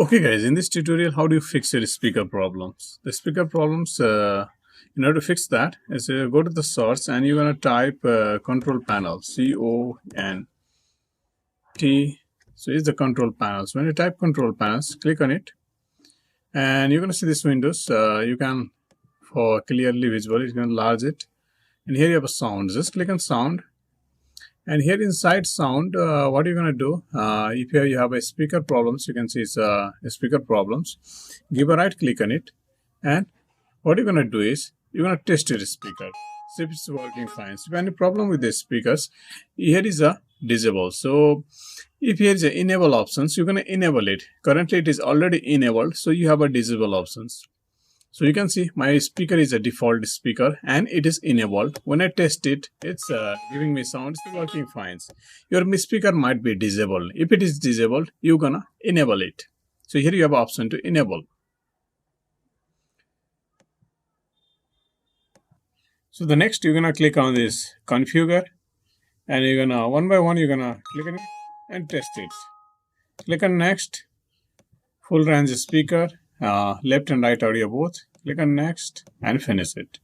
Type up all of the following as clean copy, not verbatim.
Okay guys, in this tutorial, how do you fix your speaker problems? The speaker problems, in order to fix that, is go to the source and you're going to type control panel, C-O-N-T. So it's the control panels. When you type control panels, click on it and you're going to see this windows. You can, for clearly visible, you can enlarge it. And here you have a sound. Just click on sound. And here inside sound, what you're going to do, if you have a speaker problems, you can see it's speaker problems. Give a right click on it. And what you're going to do is, you're going to test your speaker. See if it's working fine. So if you have any problem with the speakers, here is a disable. So if here is a enable options, you're going to enable it. Currently it is already enabled. So you have a disable options. So you can see my speaker is a default speaker and it is enabled. When I test it, it's giving me sound, it's working fine. Your speaker might be disabled. If it is disabled, you're gonna enable it. So here you have option to enable. So the next you're gonna click on this configure and you're gonna one by one you're gonna click on it and test it. Click on next, full range speaker. Left and right audio both. Click on next and finish it.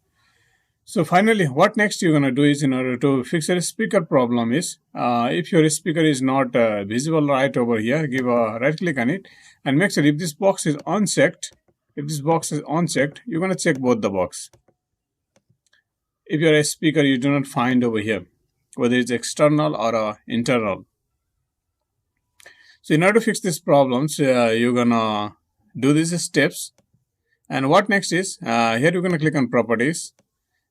So finally, what next you're going to do is, in order to fix your speaker problem is, if your speaker is not visible right over here, give a right click on it and make sure if this box is unchecked, you're going to check both the box. If your speaker you do not find over here, whether it's external or internal. So in order to fix these problems, you're going to do these steps. And what next is, here you're going to click on properties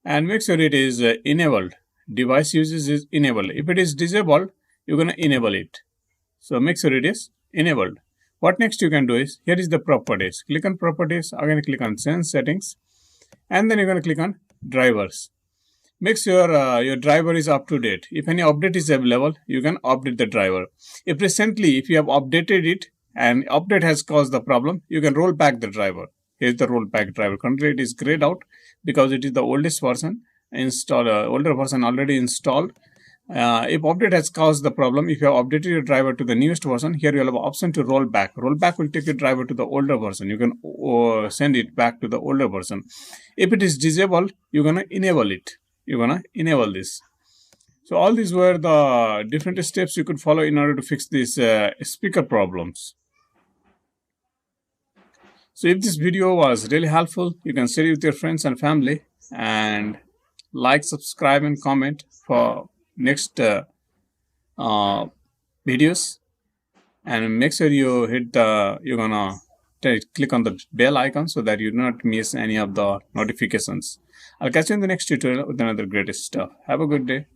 and make sure it is enabled. Device uses is enabled. If it is disabled, you're going to enable it. So make sure it is enabled. What next you can do is, here is the properties. Click on properties, again click on change settings and then you're going to click on drivers. Make sure your driver is up to date. If any update is available, you can update the driver. If you have updated it and update has caused the problem, you can roll back the driver. Here's the rollback driver. Currently it is grayed out because it is the oldest version installed, older version already installed. If update has caused the problem, if you have updated your driver to the newest version, here you will have an option to roll back. Roll back will take your driver to the older version. You can send it back to the older version. If it is disabled, you're going to enable it. You're going to enable this. So all these were the different steps you could follow in order to fix these speaker problems. So if this video was really helpful, you can share it with your friends and family and like, subscribe and comment for next videos. And make sure you hit you're gonna click on the bell icon so that you do not miss any of the notifications. I'll catch you in the next tutorial with another greatest stuff. Have a good day.